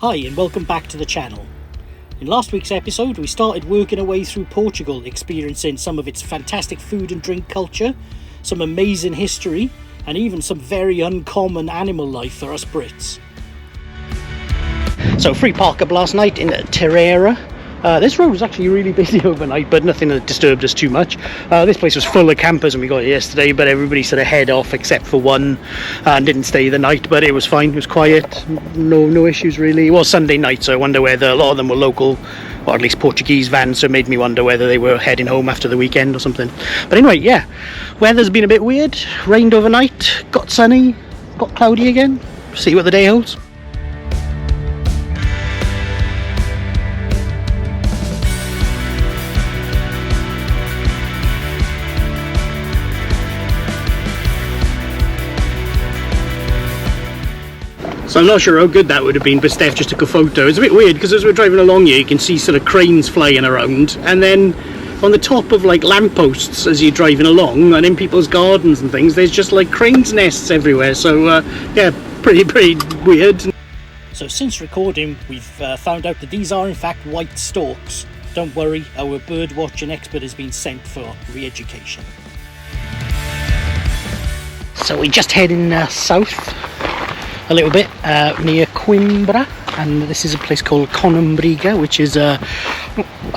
Hi and welcome back to the channel. In last week's episode we started working our way through Portugal, experiencing some of its fantastic food and drink culture, some amazing history and even some very uncommon animal life for us Brits. So free park up last night in Tavira. This road was actually really busy overnight, but nothing that disturbed us too much. This place was full of campers when we got here yesterday, but everybody sort of head off except for one and didn't stay the night, but it was fine, it was quiet, no issues really. It was Sunday night, so I wonder whether a lot of them were local, or at least Portuguese vans, so it made me wonder whether they were heading home after the weekend or something. But anyway, yeah, weather's been a bit weird, rained overnight, got sunny, got cloudy again, see what the day holds. So I'm not sure how good that would have been, but Steph just took a photo. It's a bit weird because as we're driving along here you can see sort of cranes flying around, and then on the top of like lampposts as you're driving along and in people's gardens and things there's just like cranes nests everywhere, so yeah, pretty weird. So since recording we've found out that these are in fact white storks. Don't worry, our bird watching expert has been sent for re-education. So we just heading south a little bit near Conímbriga, and this is a place called Conímbriga, which is I've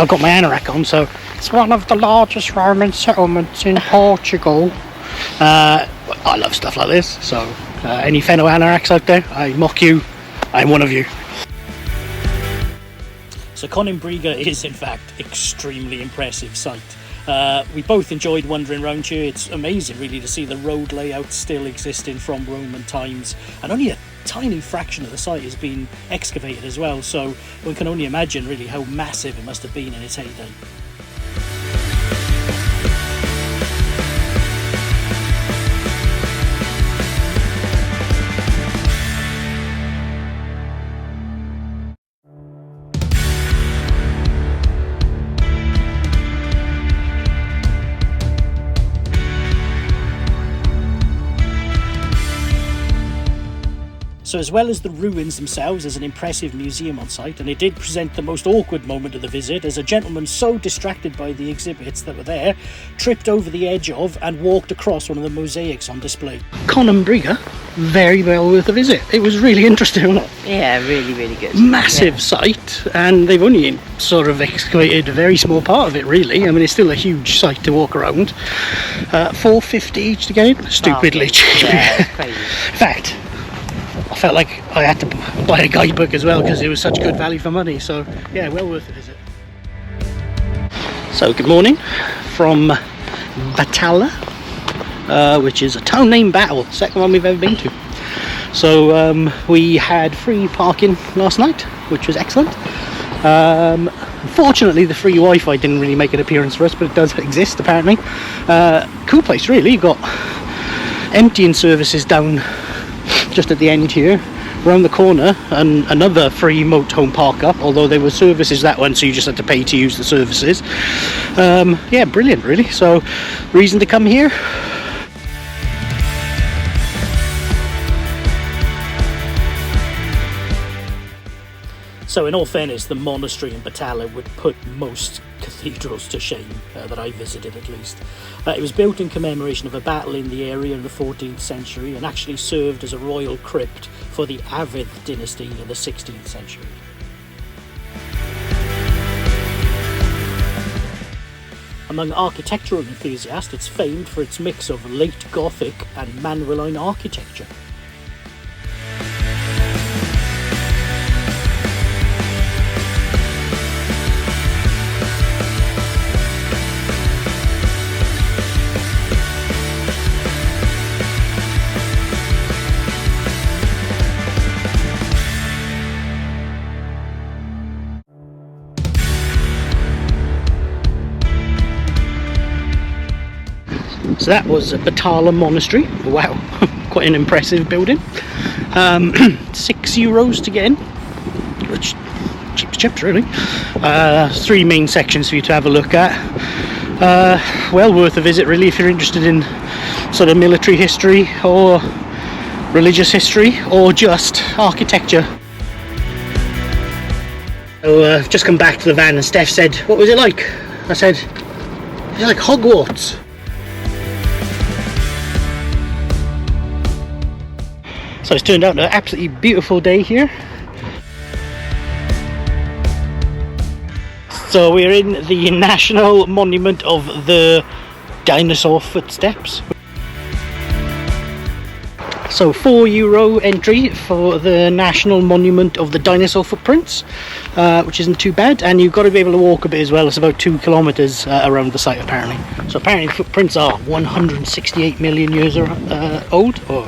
got my anorak on, so it's one of the largest Roman settlements in Portugal. I love stuff like this, so any fellow anoraks out there, I mock you, I'm one of you. So Conímbriga is in fact extremely impressive sight. We both enjoyed wandering around here. It's amazing really to see the road layout still existing from Roman times, and only a tiny fraction of the site has been excavated as well, so one can only imagine really how massive it must have been in its heyday. So as well as the ruins themselves, there's an impressive museum on site, and it did present the most awkward moment of the visit as a gentleman so distracted by the exhibits that were there tripped over the edge of and walked across one of the mosaics on display. Conímbriga, very well worth a visit. It was really interesting, wasn't it? Yeah, really good. Massive site, and they've only sort of excavated a very small part of it really. I mean, it's still a huge site to walk around. $4.50 each to get in, stupidly cheap. Yeah, crazy. In fact, I felt like I had to buy a guidebook as well because it was such good value for money, so yeah, well worth a visit. So good morning from Batalha, which is a town named Battle, second one we've ever been to. So we had free parking last night, which was excellent. Unfortunately the free Wi-Fi didn't really make an appearance for us, but it does exist apparently. Cool place really. You've got emptying services down just at the end here, around the corner, and another free motorhome park up, although there were services that one, so you just had to pay to use the services. Yeah, brilliant really. So reason to come here. So in all fairness, the monastery in Batalha would put most cathedrals to shame that I visited at least. It was built in commemoration of a battle in the area in the 14th century and actually served as a royal crypt for the Avid dynasty in the 16th century. Among architectural enthusiasts, it's famed for its mix of late Gothic and Manueline architecture. So that was Batalha Monastery. Wow, quite an impressive building. €6 to get in, which cheap really. 3 main sections for you to have a look at. Well worth a visit really if you're interested in sort of military history or religious history or just architecture. So I've just come back to the van and Steph said, what was it like? I said, it's like Hogwarts. So it's turned out an absolutely beautiful day here. So we're in the National Monument of the Dinosaur Footsteps. So €4 entry for the National Monument of the Dinosaur Footprints, which isn't too bad, and you've got to be able to walk a bit as well. It's about 2 kilometers around the site apparently. So apparently the footprints are 168 million years old, or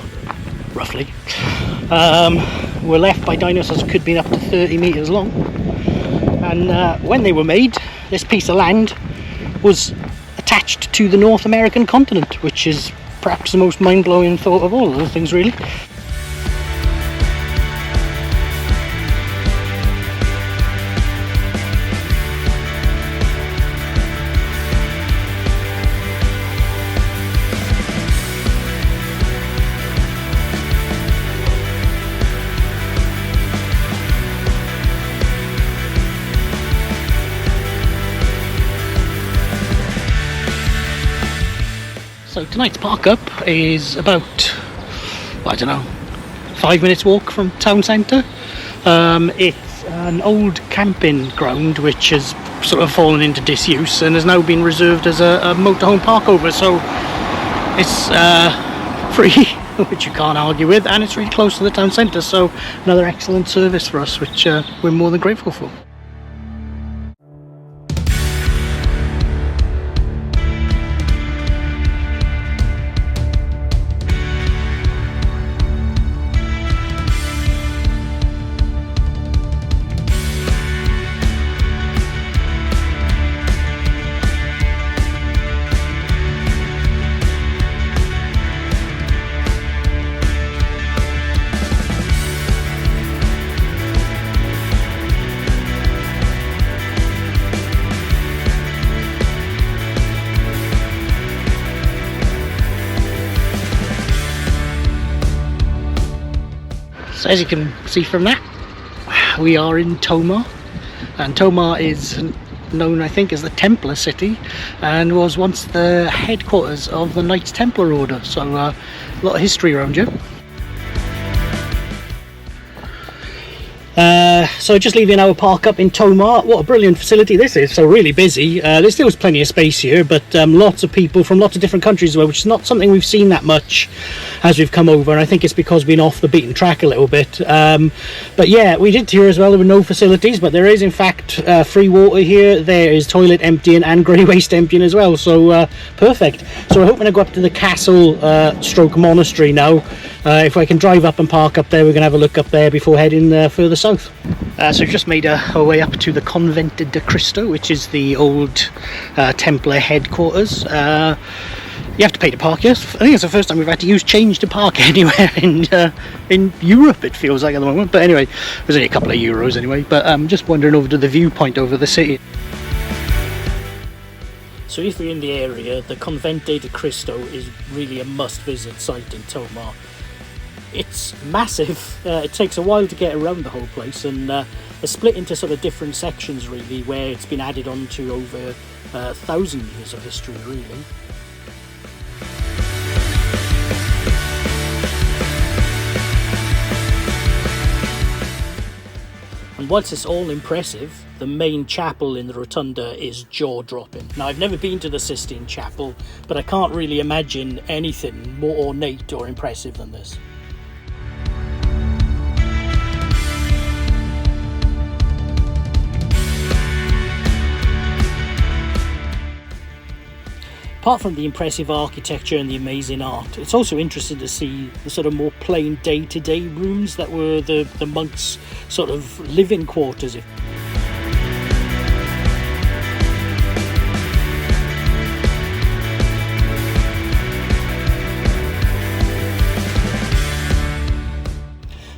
roughly. Were left by dinosaurs that could be up to 30 meters long, and when they were made, this piece of land was attached to the North American continent, which is perhaps the most mind-blowing thought of all of those things, really. So tonight's park up is about, well, I don't know, 5 minutes walk from town centre. It's an old camping ground which has sort of fallen into disuse and has now been reserved as a motorhome park over, so it's free, which you can't argue with, and it's really close to the town centre, so another excellent service for us, which we're more than grateful for. So as you can see from that, we are in Tomar, and Tomar is known, I think, as the Templar city, and was once the headquarters of the Knights Templar Order, so a lot of history around here. So just leaving our park up in Tomar. What a brilliant facility this is. So really busy. There's still plenty of space here, but lots of people from lots of different countries as well, which is not something we've seen that much as we've come over, and I think it's because we've been off the beaten track a little bit. But yeah, we did hear as well there were no facilities, but there is in fact free water here. There is toilet emptying and grey waste emptying as well, so perfect. So we're hoping to go up to the castle stroke monastery now. If I can drive up and park up there, we're going to have a look up there before heading further south. So we've just made our way up to the Convento de Cristo, which is the old Templar headquarters. You have to pay to park here. I think it's the first time we've had to use change to park anywhere in Europe, it feels like at the moment. But anyway, there's only a couple of euros anyway. But I'm just wandering over to the viewpoint over the city. So if you're in the area, the Convento de Cristo is really a must-visit site in Tomar. It's massive. It takes a while to get around the whole place, and it's split into sort of different sections really, where it's been added on to over 1,000 years of history really. And whilst it's all impressive, the main chapel in the rotunda is jaw-dropping. Now, I've never been to the Sistine Chapel, but I can't really imagine anything more ornate or impressive than this. Apart from the impressive architecture and the amazing art, it's also interesting to see the sort of more plain day-to-day rooms that were the monks' sort of living quarters.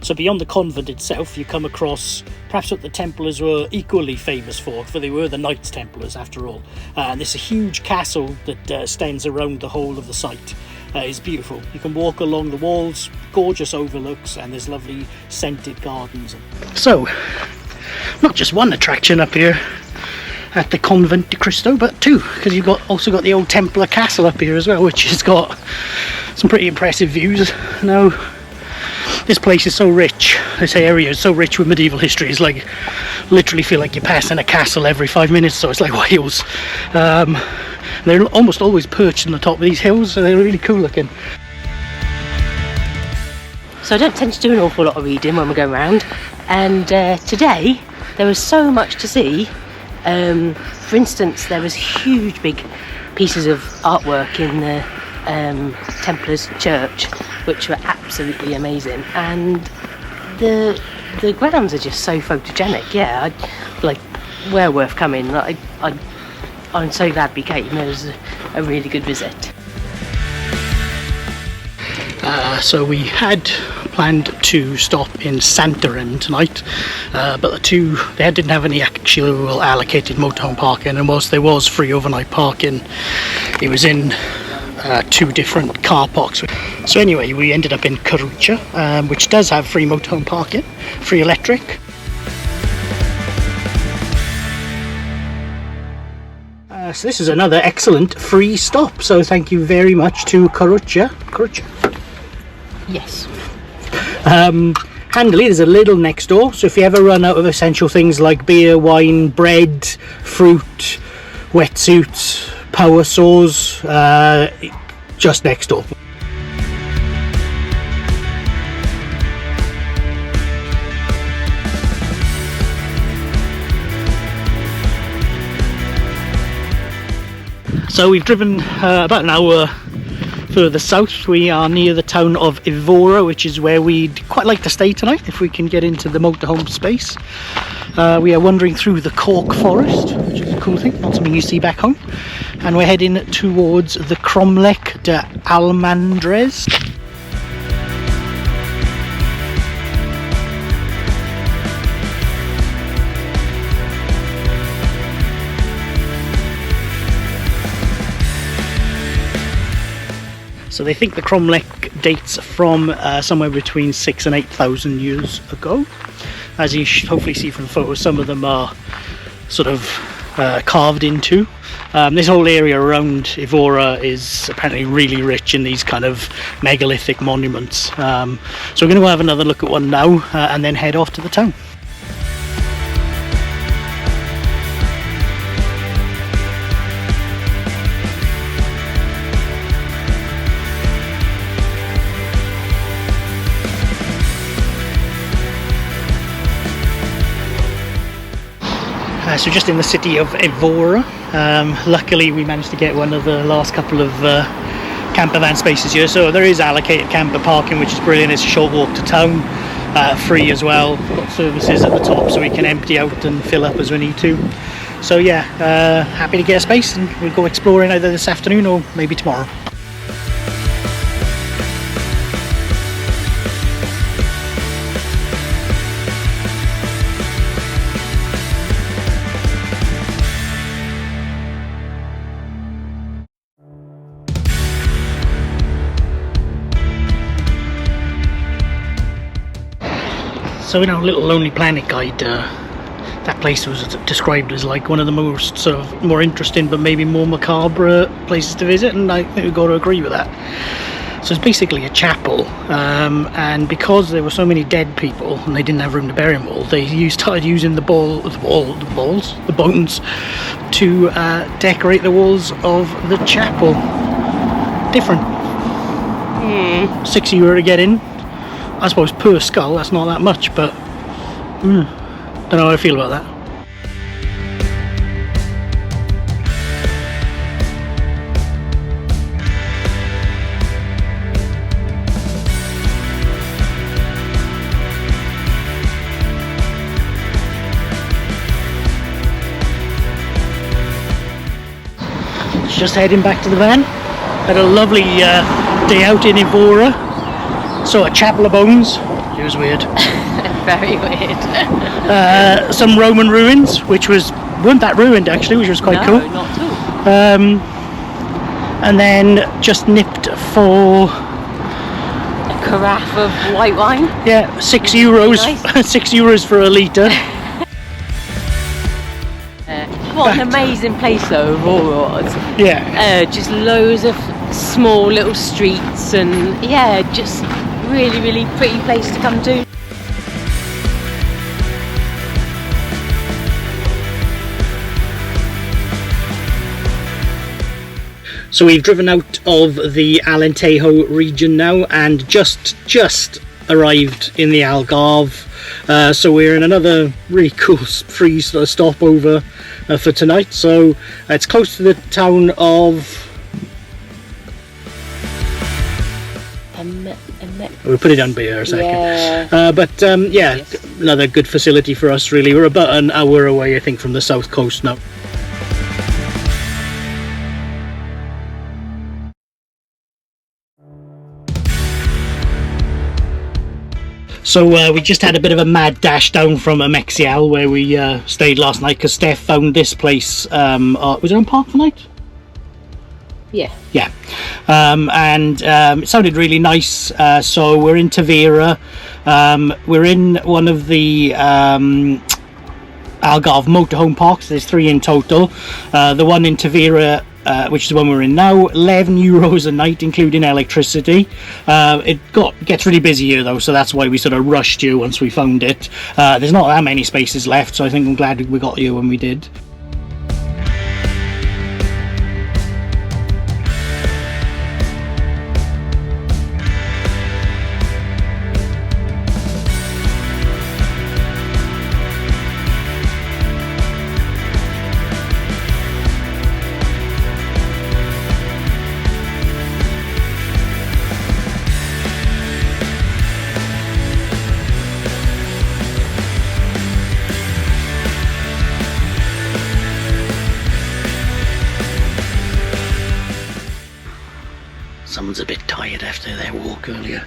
So beyond the convent itself, you come across perhaps what the Templars were equally famous for they were the Knights Templars after all. And this huge castle that stands around the whole of the site is beautiful. You can walk along the walls, gorgeous overlooks, and there's lovely scented gardens. So, not just one attraction up here at the Convent de Cristo, but two, because you've also got the old Templar castle up here as well, which has got some pretty impressive views. Now, this place is so rich, this area is so rich with medieval history, it's like, literally feel like you're passing a castle every 5 minutes, so it's like Wales. They're almost always perched on the top of these hills, so they're really cool looking. So I don't tend to do an awful lot of reading when we're going around, and today there was so much to see. For instance, there was huge big pieces of artwork in the Templars church, which were absolutely amazing, and the grounds are just so photogenic. Yeah, we're worth coming. I'm so glad we came. It was a really good visit. So we had planned to stop in Santarem tonight, but they didn't have any actual allocated motorhome parking, and whilst there was free overnight parking, it was in 2 different car parks. So anyway, we ended up in Corucha, which does have free motorhome parking, free electric. So this is another excellent free stop, so thank you very much to Corucha. Yes. Handily, there's a little next door, so if you ever run out of essential things like beer, wine, bread, fruit, wetsuits, power saws, just next door. So we've driven about an hour further south. We are near the town of Evora, which is where we'd quite like to stay tonight if we can get into the motorhome space. We are wandering through the cork forest, which is a cool thing, not something you see back home, and we're heading towards the Cromlech de Almandres. So they think the Cromlech dates from somewhere between 6,000 and 8,000 years ago. As you should hopefully see from the photos, some of them are sort of carved into. This whole area around Evora is apparently really rich in these kind of megalithic monuments. So we're going to go have another look at one now and then head off to the town. So just in the city of Evora. Luckily we managed to get one of the last couple of camper van spaces here, so there is allocated camper parking, which is brilliant. It's a short walk to town, free as well. Got services at the top so we can empty out and fill up as we need to. So yeah, happy to get a space, and we'll go exploring either this afternoon or maybe tomorrow. So in our little Lonely Planet guide, that place was described as like one of the most sort of more interesting but maybe more macabre places to visit, and I think we've got to agree with that. So it's basically a chapel, and because there were so many dead people and they didn't have room to bury them all, they started using the bones to decorate the walls of the chapel. Different. €6 to get in. I suppose per skull, that's not that much, but don't know how I feel about that. Just heading back to the van. Had a lovely day out in Evora. So a chapel of bones. It was weird. Very weird. Some Roman ruins, which weren't that ruined actually, which was quite cool. No, not at all. And then just nipped for a carafe of white wine. Yeah, €6. Nice. €6 for a litre. What an amazing place though, Evora was. Yeah. Just loads of small little streets and yeah, just really pretty place to come to. So we've driven out of the Alentejo region now and just arrived in the Algarve. So we're in another really cool free stopover for tonight. So it's close to the town of... We'll put it on beer a second. Yeah. Yes. Another good facility for us really. We're about an hour away I think from the south coast now. So we just had a bit of a mad dash down from Mexial where we stayed last night because Steph found this place. Was it on Park for Night? Yeah. Yeah. It sounded really nice. So we're in Tavira. We're in one of the Algarve motorhome parks. There's 3 in total. The one in Tavira, which is the one we're in now, €11 a night including electricity. It gets really busy here though, so that's why we sort of rushed you once we found it. There's not that many spaces left, so I think I'm glad we got you when we did. Someone's a bit tired after their walk earlier.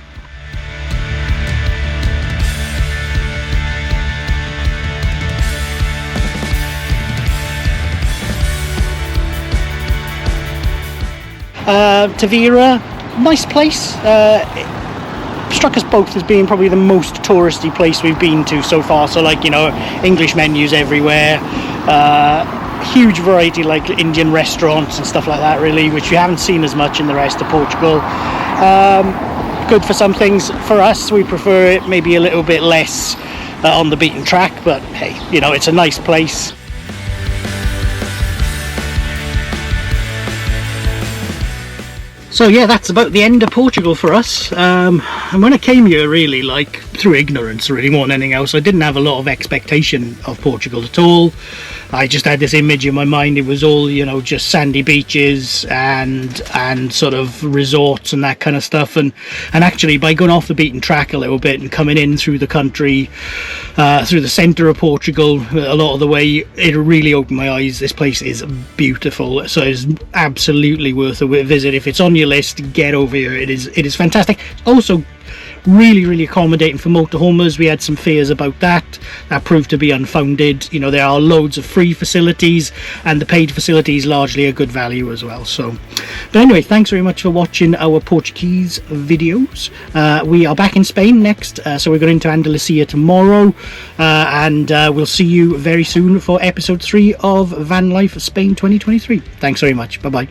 Tavira, nice place. It struck us both as being probably the most touristy place we've been to so far. So like, you know, English menus everywhere. Huge variety like Indian restaurants and stuff like that really, which you haven't seen as much in the rest of Portugal. Good for some things. For us, we prefer it maybe a little bit less on the beaten track, but hey, you know, it's a nice place. So yeah, that's about the end of Portugal for us. And when I came here, really, like through ignorance, really more than anything else, I didn't have a lot of expectation of Portugal at all. I just had this image in my mind. It was all, you know, just sandy beaches and sort of resorts and that kind of stuff. And actually, by going off the beaten track a little bit and coming in through the country, through the centre of Portugal, a lot of the way, it really opened my eyes. This place is beautiful, so it's absolutely worth a visit. If it's on your list, get over here. It is fantastic. Also really accommodating for motorhomers. We had some fears about that proved to be unfounded. You know, there are loads of free facilities and the paid facilities largely a good value as well. So but anyway, thanks very much for watching our Portuguese videos. We are back in Spain next, so we're going to Andalusia tomorrow, and we'll see you very soon for episode 3 of Vanlife Spain 2023. Thanks very much. Bye bye.